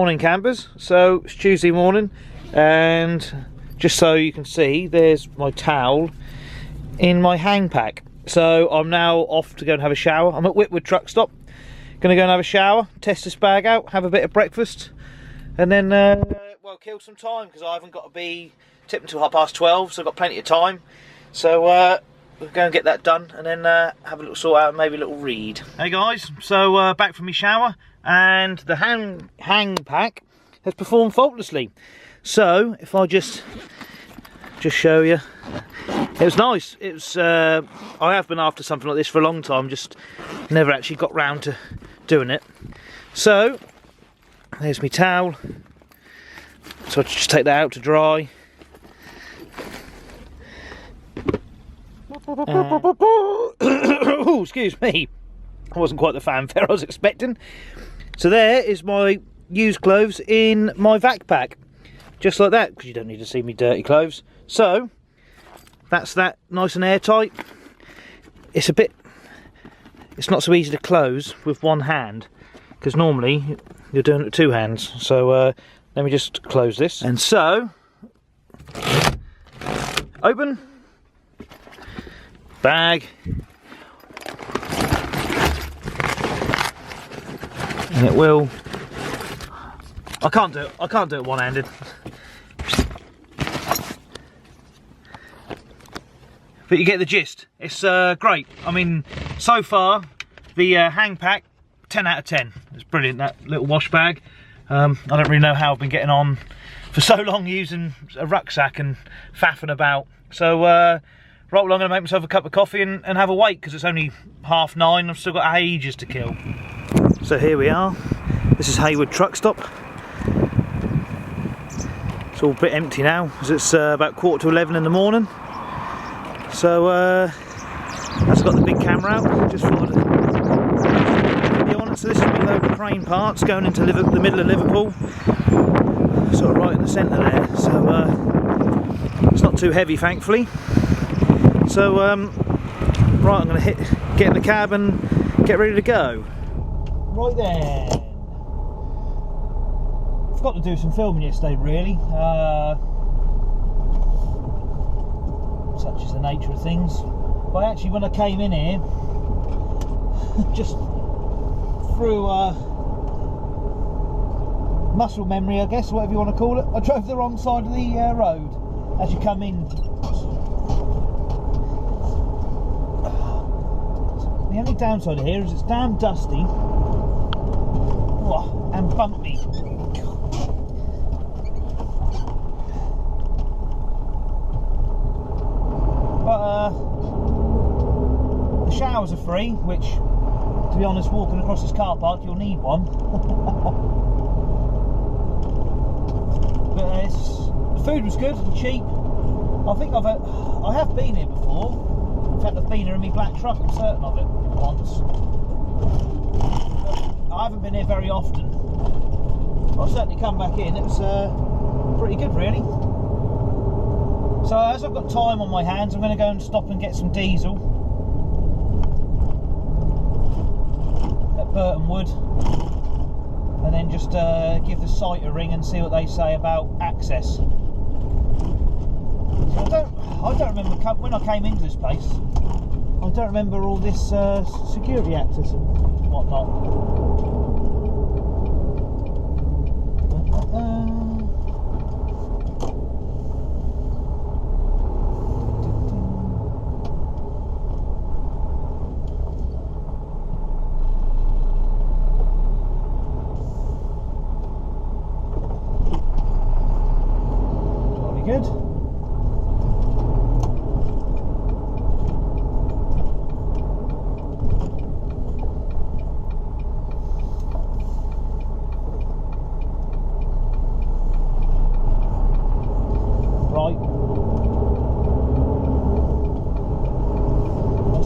Morning campers. So it's Tuesday morning, and just so you can see, there's my towel in my hang pack. So I'm now off to go and have a shower. I'm at Whitwood truck stop, gonna go and have a shower, test this bag out, have a bit of breakfast, and then well, kill some time, because I haven't got to be tipped until 12:30, so I've got plenty of time. So we'll go and get that done, and then have a little sort out, maybe a little read. Hey guys, so back from my shower, and the hang pack has performed faultlessly. So if I just show you, it was nice. It was I have been after something like this for a long time, just never actually got round to doing it. So there's my towel, so I'll just take that out to dry. Oh, excuse me, I wasn't quite the fanfare I was expecting. So there is my used clothes in my vac pack, just like that, because you don't need to see me dirty clothes. So that's that, nice and airtight. It's not so easy to close with one hand, because normally you're doing it with two hands. So let me just close this, and so open bag, and it will. I can't do it one-handed. But you get the gist. It's great. I mean, so far the hang pack, 10 out of 10. It's brilliant, that little wash bag. I don't really know how I've been getting on for so long using a rucksack and faffing about. So right, well, I'm going to make myself a cup of coffee and have a wait, because it's only 9:30. I've still got ages to kill. So here we are. This is Hayward truck stop. It's all a bit empty now, as it's about 11:15 in the morning. So that's got the big camera out. Just thought I'd video on it. So this is a load of crane parts going into the middle of Liverpool, sort of right in the centre there. So it's not too heavy, thankfully. So right, I'm going to get in the cab and get ready to go. Right then. Forgot to do some filming yesterday, really. Such is the nature of things. But actually, when I came in here, just through muscle memory, I guess, whatever you want to call it, I drove the wrong side of the road as you come in. The only downside of here is it's damn dusty and bumpy. But the showers are free, which, to be honest, walking across this car park, you'll need one. But the food was good and cheap. I think I have been here before. In fact, I've been here in my black truck, I'm certain of it, once. But I haven't been here very often. I'll certainly come back in. It was pretty good, really. So as I've got time on my hands, I'm going to go and stop and get some diesel at Burton Wood, and then just give the site a ring and see what they say about access. So I don't remember when I came into this place. I don't remember all this security access and whatnot. Jolly good.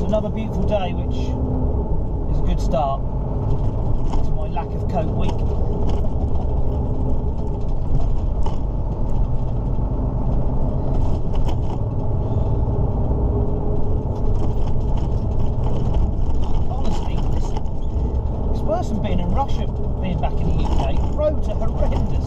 Another beautiful day, which is a good start to my lack of coat week. Honestly, it's worse than being in Russia, being back in the UK. The roads are horrendous.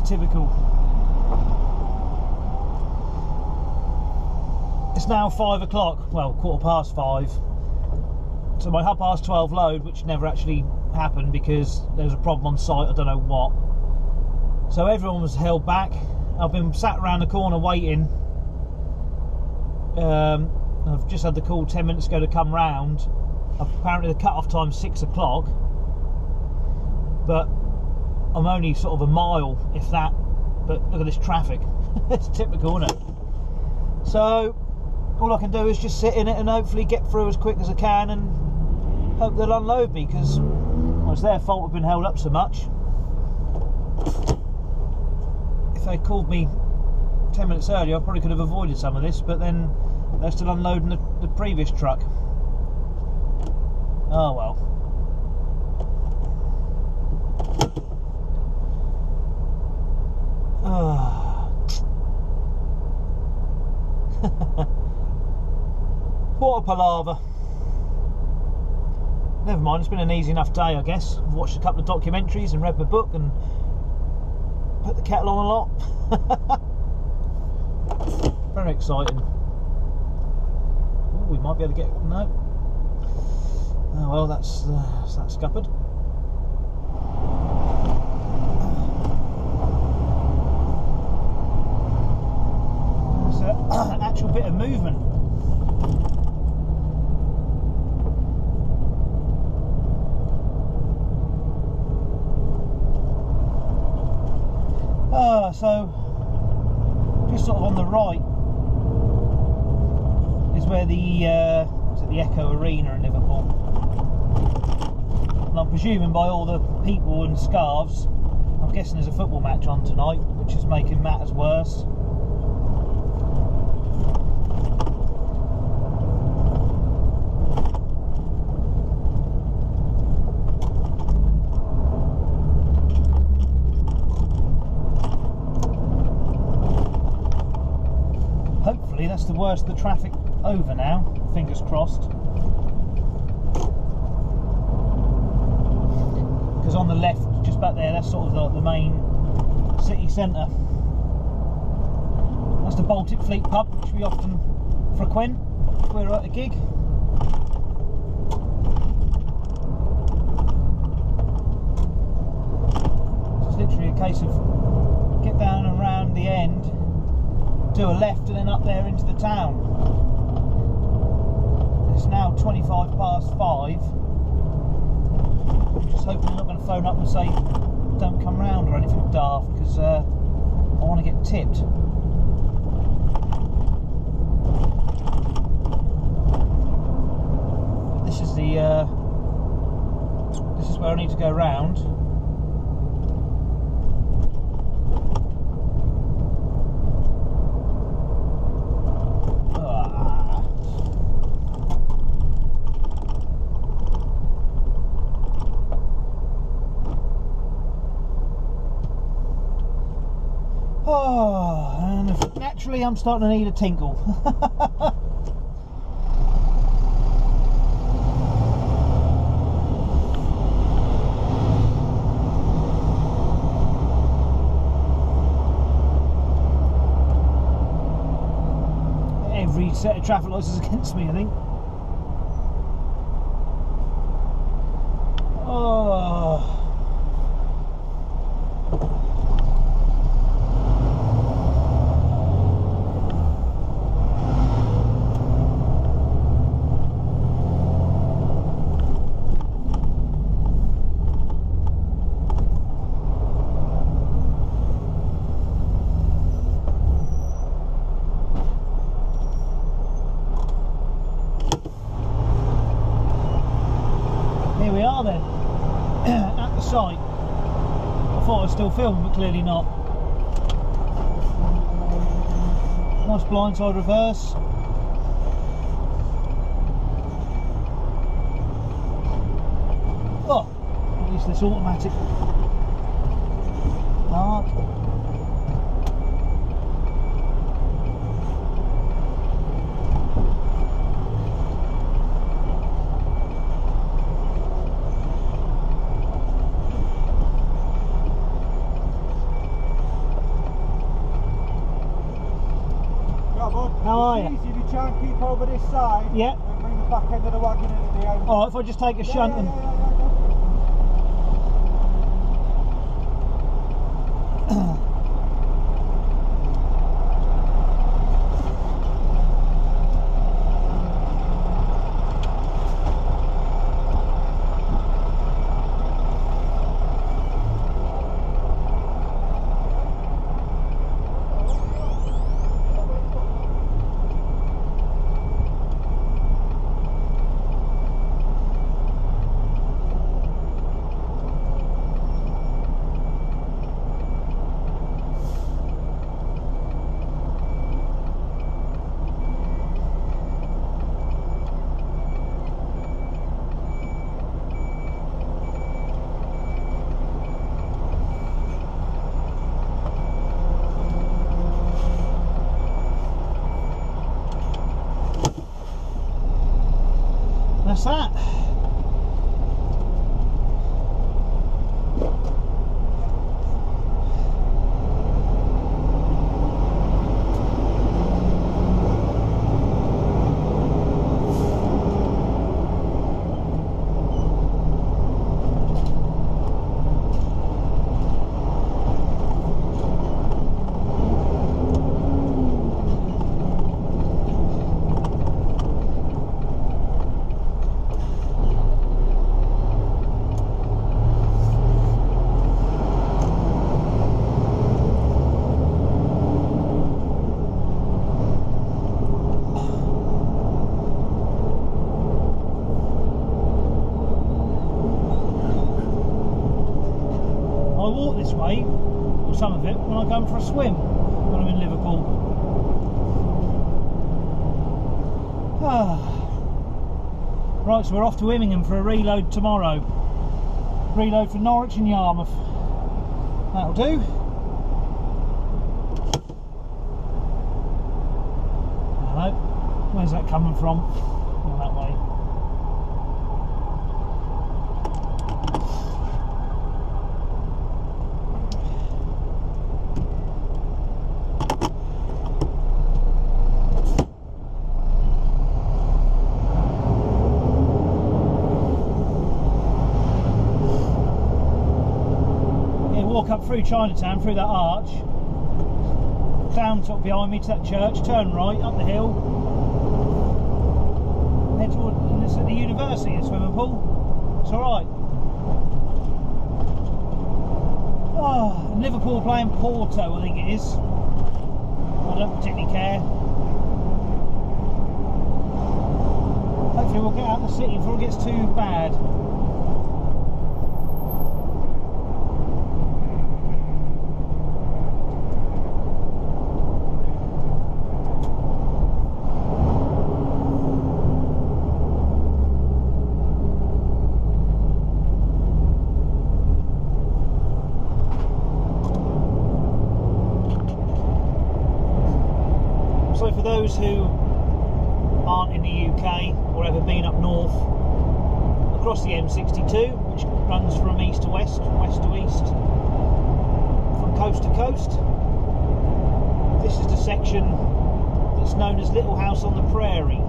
Typical. It's now 5 o'clock, well, 5:15. So my 12:30 load, which never actually happened because there was a problem on site, I don't know what. So everyone was held back. I've been sat around the corner waiting. I've just had the call 10 minutes ago to come round. Apparently the cut-off time's 6 o'clock. But I'm only sort of a mile, if that, but look at this traffic. It's typical, isn't it? So all I can do is just sit in it and hopefully get through as quick as I can and hope they'll unload me, because well, it's their fault I've been held up so much. If they called me 10 minutes earlier, I probably could have avoided some of this, but then they're still unloading the previous truck. Oh well. What a palaver. Never mind, it's been an easy enough day, I guess. I've watched a couple of documentaries and read my book and put the kettle on a lot. Very exciting. Ooh, we might be able to get... no. Oh well, that's scuppered. An actual bit of movement. So just sort of on the right is where the Echo Arena in Liverpool, and I'm presuming by all the people and scarves, I'm guessing there's a football match on tonight, which is making matters worse. Hopefully that's the worst of the traffic over now, fingers crossed. Because on the left, just back there, that's sort of the main city centre. That's the Baltic Fleet pub, which we often frequent if we're at a gig. So it's literally a case of get down and round the end, do a left and then up there into the town. It's now 5:25. I'm just hoping they're not going to phone up and say don't come round or anything daft, because I want to get tipped. But this is where I need to go round. Oh, and naturally I'm starting to need a tinkle. Every set of traffic lights is against me, I think. Oh. Here we are then, at the site. I thought I was still filming, but clearly not. Nice blindside reverse. Oh, What's this automatic park? How are you? Easy if you try and keep over this side. Yeah. And bring the back end of the wagon in at the end. Oh, if I just take a shunt and... That's that. I walk this way, or some of it, when I go for a swim when I'm in Liverpool. Right, so we're off to Immingham for a reload tomorrow. Reload for Norwich and Yarmouth. That'll do. Hello. Where's that coming from? Oh, that way. Walk up through Chinatown, through that arch, down top behind me to that church, turn right, up the hill, head toward, and it's at the university, the swimming pool. It's alright. Oh, and Liverpool playing Porto, I think it is. I don't particularly care. Hopefully we'll get out of the city before it gets too bad. So for those who aren't in the UK or ever been up north, across the M62, which runs from east to west, west to east, from coast to coast, this is the section that's known as Little House on the Prairie,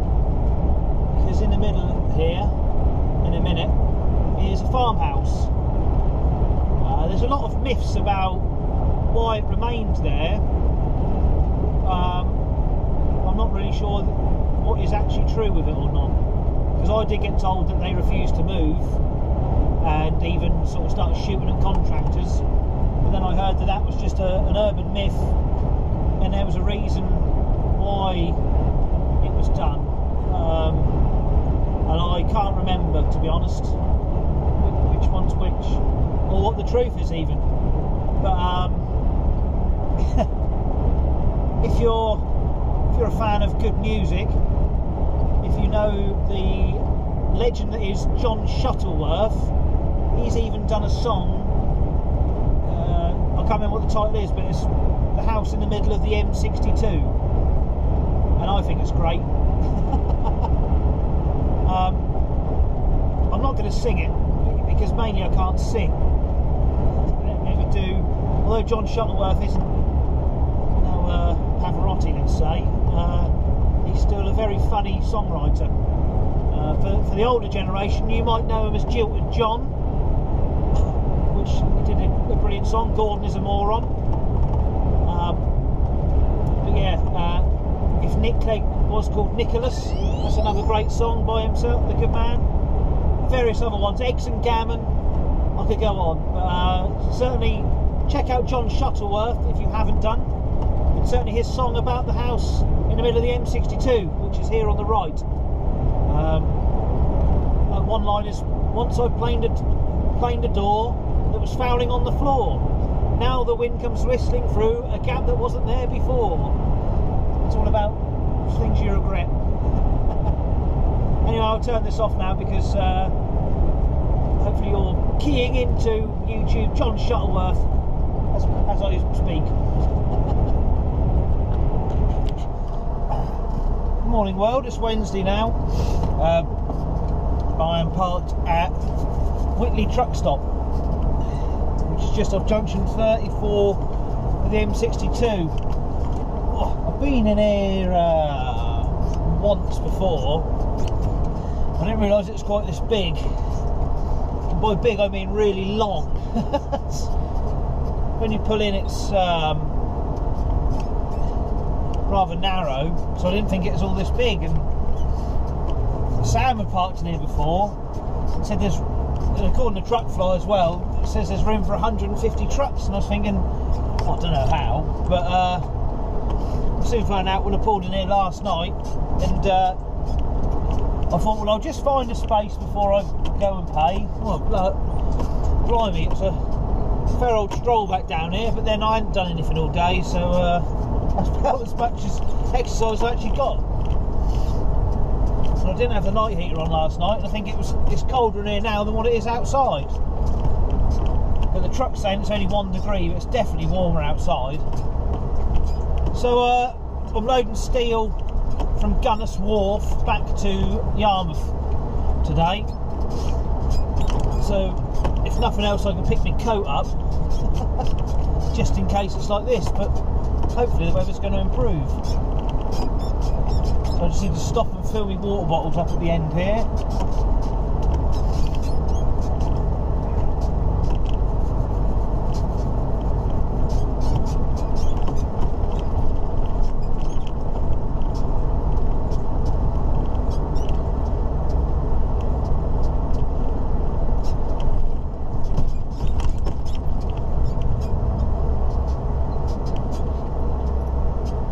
because in the middle here, in a minute, is a farmhouse. There's a lot of myths about why it remains there. I'm not really sure what is actually true with it or not, because I did get told that they refused to move and even sort of started shooting at contractors, but then I heard that that was just an urban myth and there was a reason why it was done, and I can't remember, to be honest, which one's which or what the truth is even, but if you're a fan of good music, if you know the legend that is John Shuttleworth, he's even done a song. I can't remember what the title is, but it's the house in the middle of the M62, and I think it's great. I'm not going to sing it because mainly I can't sing. Never do. Although John Shuttleworth isn't Pavarotti, let's say, he's still a very funny songwriter. For the older generation, you might know him as Jilted John, which did a brilliant song, Gordon is a Moron. But yeah, if Nick Clegg was called Nicholas, that's another great song by himself, the good man. Various other ones, Eggs and Gammon, I could go on. But certainly check out John Shuttleworth if you haven't done. And certainly his song about the house in the middle of the M62, which is here on the right. One line is, once I planed a door that was fouling on the floor. Now the wind comes whistling through a gap that wasn't there before. It's all about things you regret. Anyway, I'll turn this off now because hopefully you're keying into YouTube John Shuttleworth as I speak. Morning world, it's Wednesday now. I am parked at Whitley truck stop, which is just off junction 34 of the M62. Oh, I've been in here once before. I didn't realise it was quite this big. And by big I mean really long. When you pull in it's rather narrow, so I didn't think it was all this big. And Sam had parked in here before and said there's, according to Truckfly as well, it says there's room for 150 trucks, and I was thinking, I don't know how, but I soon found out when I pulled in here last night, and I thought, well, I'll just find a space before I go and pay. Well, blimey, it's a fair old stroll back down here, but then I hadn't done anything all day, so that's about as much as exercise I actually got. I didn't have the night heater on last night, and I think it's colder in here now than what it is outside. But the truck's saying it's only 1 degree, but it's definitely warmer outside. So I'm loading steel from Gunner's Wharf back to Yarmouth today. So if nothing else, I can pick my coat up just in case it's like this. But hopefully the weather's going to improve. So I just need to stop and fill my water bottles up at the end here.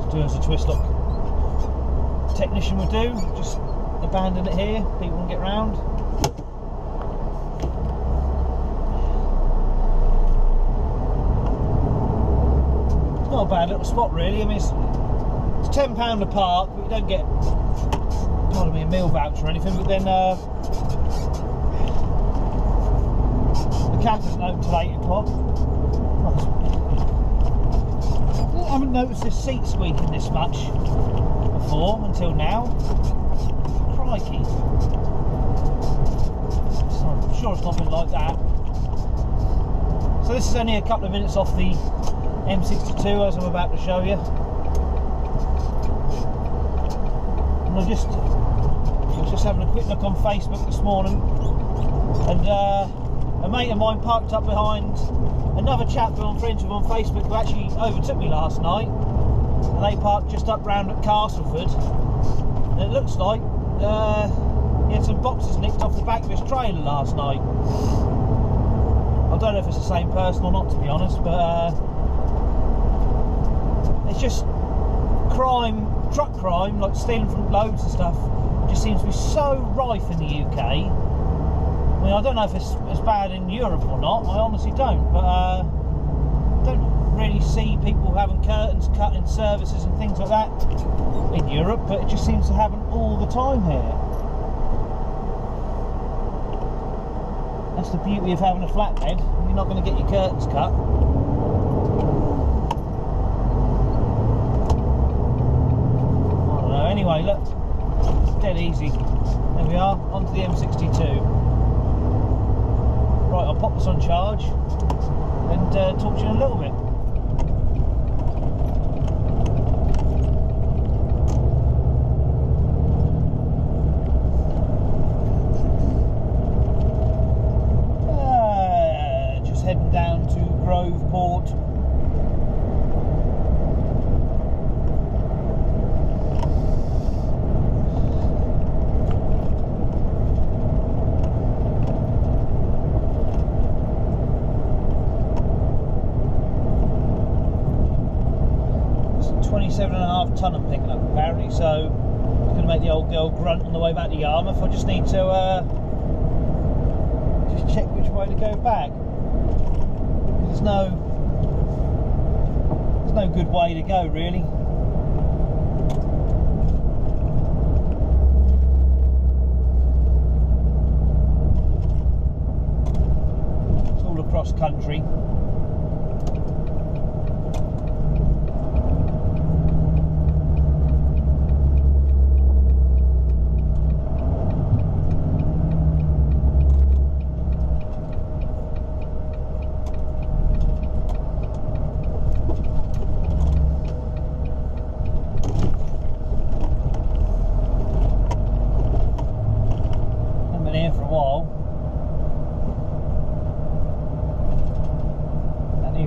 Let's do as a twist lock technician would do, just abandon it here, people can get round. It's not a bad little spot really. I mean, it's £10 a park, but you don't get, pardon me, a meal voucher or anything, but then the cafe isn't open till 8 o'clock. I haven't noticed this seat squeaking this much before until now. Crikey. So I'm sure it's not been like that. So this is only a couple of minutes off the M62 as I'm about to show you. And I was just having a quick look on Facebook this morning, and a mate of mine parked up behind another chap who I'm friends with on Facebook who actually overtook me last night. And they parked just up round at Castleford, and it looks like he had some boxes nicked off the back of his trailer last night. I don't know if it's the same person or not, to be honest, but it's just crime, truck crime, like stealing from loads of stuff, just seems to be so rife in the UK. I mean, I don't know if it's as bad in Europe or not, I honestly don't, but I don't really see people having curtains cut in services and things like that in Europe, but it just seems to happen all the time here. That's the beauty of having a flatbed. You're not going to get your curtains cut. I don't know. Anyway, look, it's dead easy. There we are, onto the M62. Right, I'll pop this on charge and talk to you in a little bit. Heading down to Groveport. It's 27.5 tonne I'm picking up apparently, so it's going to make the old girl grunt on the way back to Yarmouth. I just need to just check which way to go back. There's no good way to go really. It's all across country.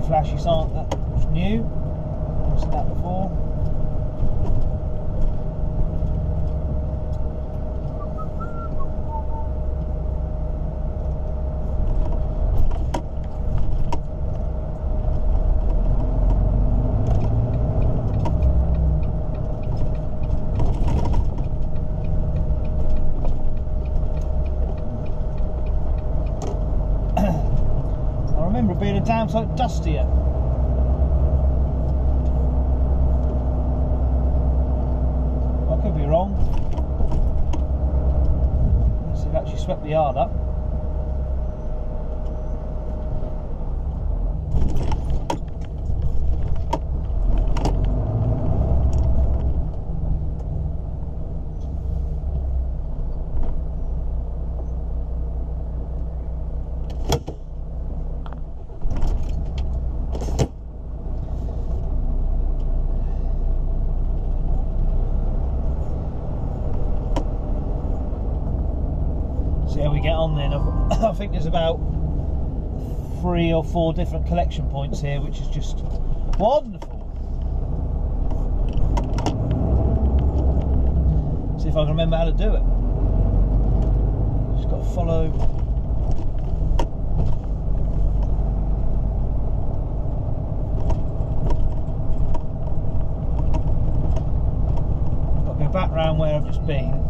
Flashy sign, that's new. I've seen that before. I remember it being a damn sight dustier. I could be wrong. Let's see if I've actually swept the yard up. See how we get on then. I think there's about 3 or 4 different collection points here, which is just wonderful. See if I can remember how to do it. Just got to follow. Got to go back round where I've just been.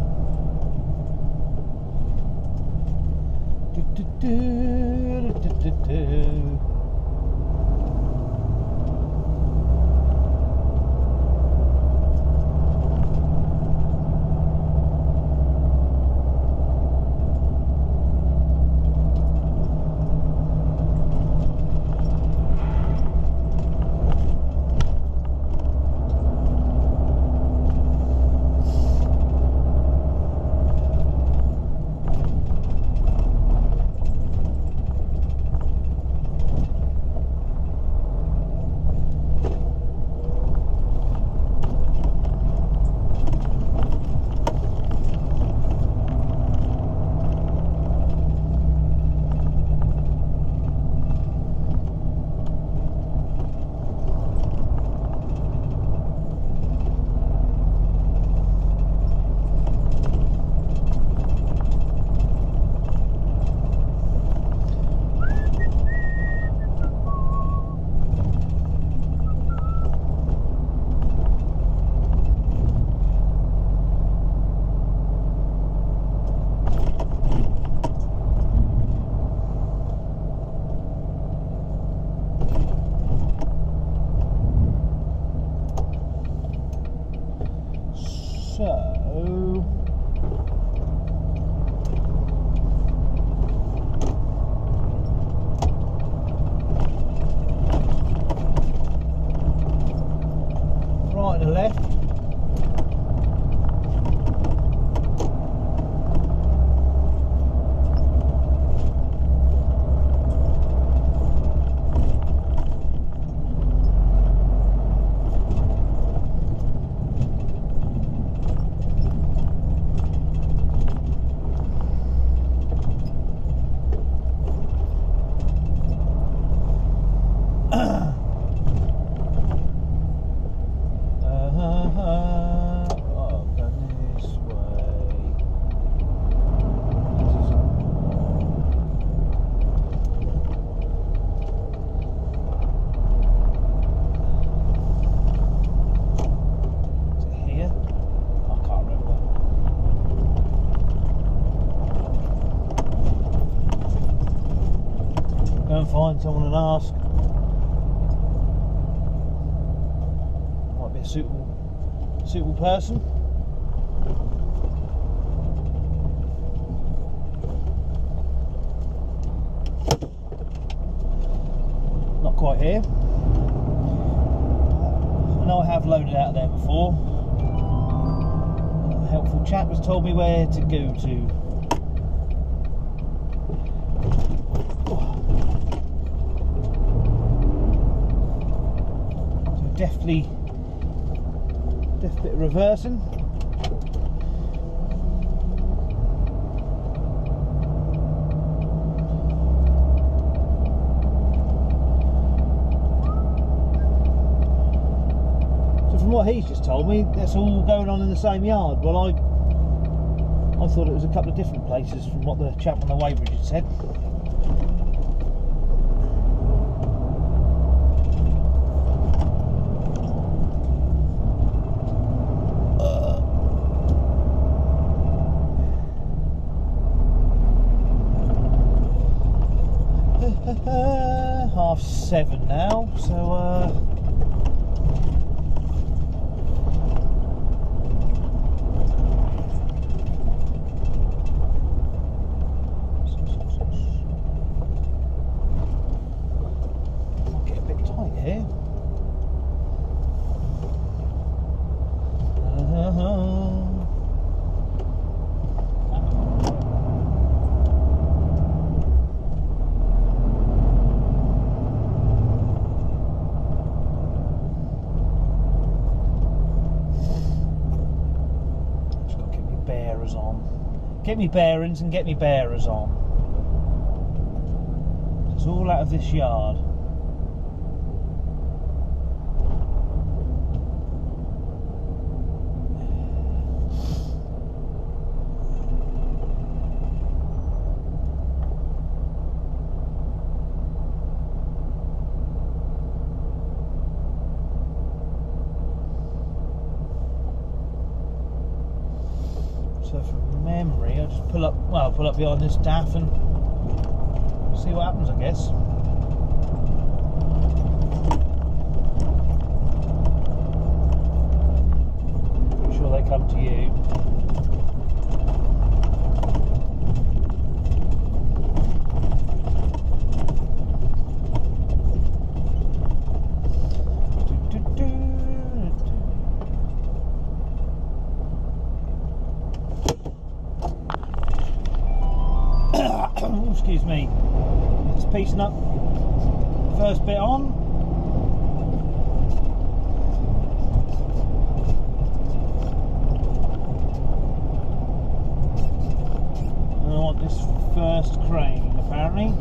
go and find someone and ask. Might be a suitable person. Not quite here. I know I have loaded out of there before. A helpful chap has told me where to go to. So deftly bit of reversing. From what he's just told me, that's all going on in the same yard. Well, I thought it was a couple of different places from what the chap on the weighbridge had said. Half 7 now, so get me bearings and get me bearers on. It's all out of this yard. So from memory, I'll just pull up behind this daff and see what happens, I guess. Pretty sure they come to you. Excuse me, just piecing up first bit on. And I want this first crane apparently.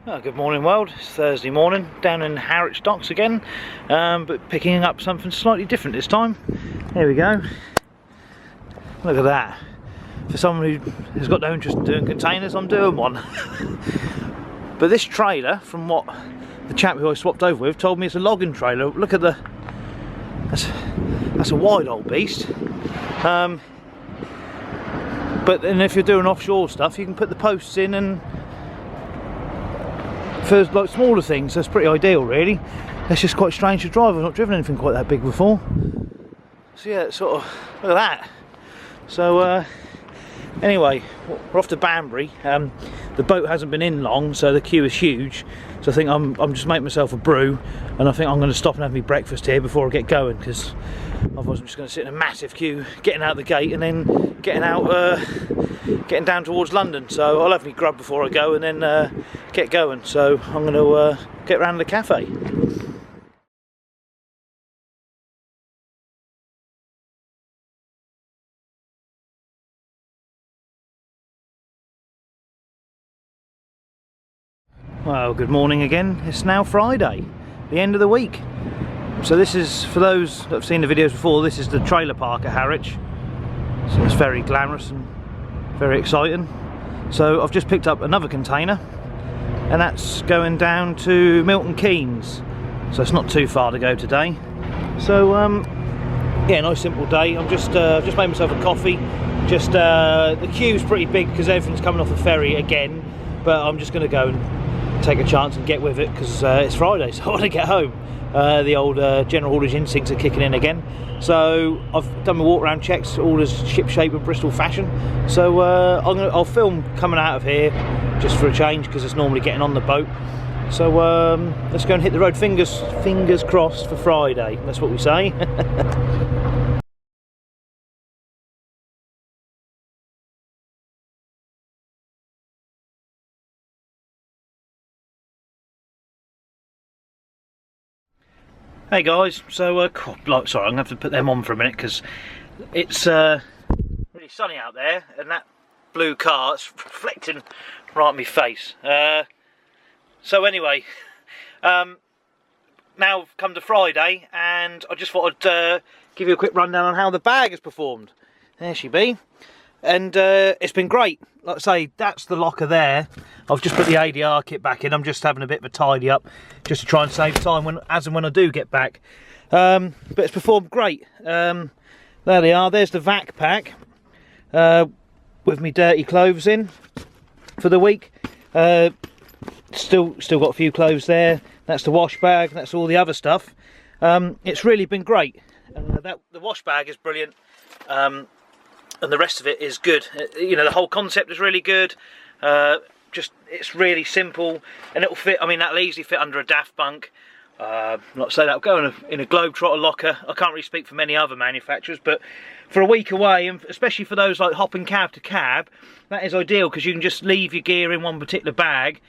Well, good morning world, it's Thursday morning down in Harwich Docks again, but picking up something slightly different this time. There we go. Look at that. For someone who has got no interest in doing containers, I'm doing one. But this trailer, from what the chap who I swapped over with told me, it's a logging trailer. Look at the... That's a wide old beast. But then if you're doing offshore stuff, you can put the posts in, and for like smaller things that's pretty ideal really. That's just quite strange to drive. I've not driven anything quite that big before. So yeah, it's sort of, look at that. So anyway, we're off to Banbury. The boat hasn't been in long, so the queue is huge. So I think I'm just making myself a brew, and I think I'm going to stop and have my breakfast here before I get going, because otherwise I'm just going to sit in a massive queue getting out the gate and then getting down towards London. So I'll have my grub before I go and then get going. So I'm going to get round to the cafe. Well, good morning again. It's now Friday, the end of the week. So this is, for those that have seen the videos before, this is the trailer park at Harwich. So it's very glamorous and very exciting. So I've just picked up another container, and that's going down to Milton Keynes. So it's not too far to go today. So yeah, nice simple day. I'm just made myself a coffee. Just the queue's pretty big because everything's coming off the ferry again, but I'm just going to go and take a chance and get with it because it's Friday, so I want to get home. The old general haulage instincts are kicking in again. So I've done my walk around checks, all as ship shape and Bristol fashion. So I'll film coming out of here just for a change because it's normally getting on the boat. So let's go and hit the road. Fingers crossed for Friday. That's what we say. Hey guys, so sorry, I'm going to have to put them on for a minute because it's really sunny out there, and that blue car is reflecting right in my face. So anyway, now I've come to Friday, and I just thought I'd give you a quick rundown on how the bag has performed. There she be. And it's been great. Like I say, that's the locker there. I've just put the ADR kit back in. I'm just having a bit of a tidy up just to try and save time as and when I do get back. But it's performed great. There they are. There's the vac pack with me dirty clothes in for the week. Still got a few clothes there. That's the wash bag. That's all the other stuff. It's really been great. The wash bag is brilliant. And the rest of it is good. You know, the whole concept is really good. Just it's really simple, and it'll fit. I mean, that'll easily fit under a daft bunk. Not to say that'll go in a Globetrotter locker. I can't really speak for many other manufacturers, but for a week away, and especially for those like hopping cab to cab, that is ideal because you can just leave your gear in one particular bag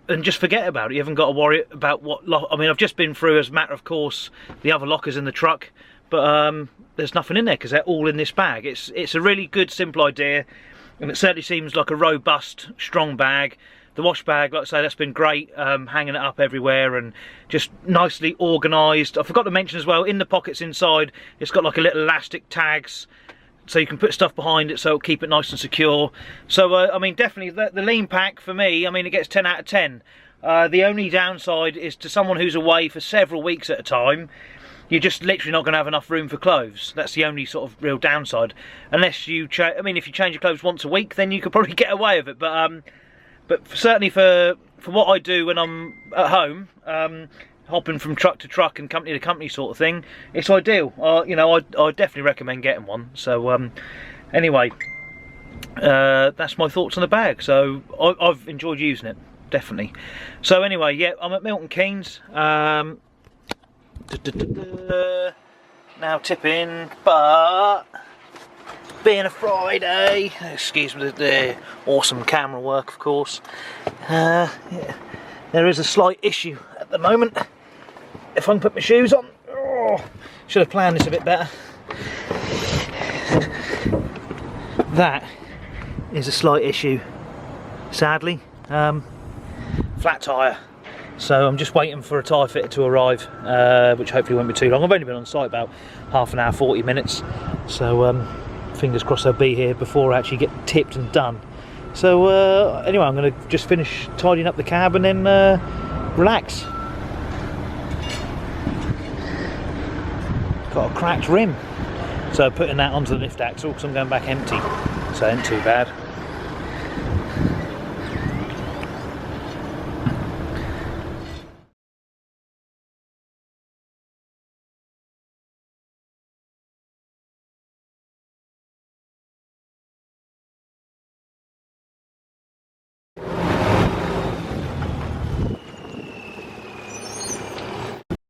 and just forget about it. You haven't got to worry about what. I mean, I've just been through, as a matter of course, the other lockers in the truck. But there's nothing in there because they're all in this bag. It's a really good, simple idea, and it certainly seems like a robust, strong bag. The wash bag, like I say, that's been great, hanging it up everywhere and just nicely organised. I forgot to mention as well, in the pockets inside, it's got like a little elastic tags, so you can put stuff behind it so it'll keep it nice and secure. So, I mean, definitely, the lean pack, for me, I mean, it gets 10 out of 10. The only downside is to someone who's away for several weeks at a time, you're just literally not going to have enough room for clothes. That's the only sort of real downside. Unless you, I mean, if you change your clothes once a week, then you could probably get away with it. But certainly for what I do when I'm at home, hopping from truck to truck and company to company sort of thing, it's ideal. You know, I definitely recommend getting one. So anyway, that's my thoughts on the bag. So I've enjoyed using it, definitely. So anyway, yeah, I'm at Milton Keynes. Now tipping, but being a Friday, excuse me the awesome camera work, of course, yeah, there is a slight issue at the moment. If I can put my shoes on, should have planned this a bit better. That is a slight issue, sadly. flat tyre. So I'm just waiting for a tyre fitter to arrive, which hopefully won't be too long. I've only been on site about half an hour, 40 minutes. So fingers crossed they'll be here before I actually get tipped and done. So anyway, I'm going to just finish tidying up the cab and then relax. Got a cracked rim. So putting that onto the lift axle because I'm going back empty. So ain't too bad.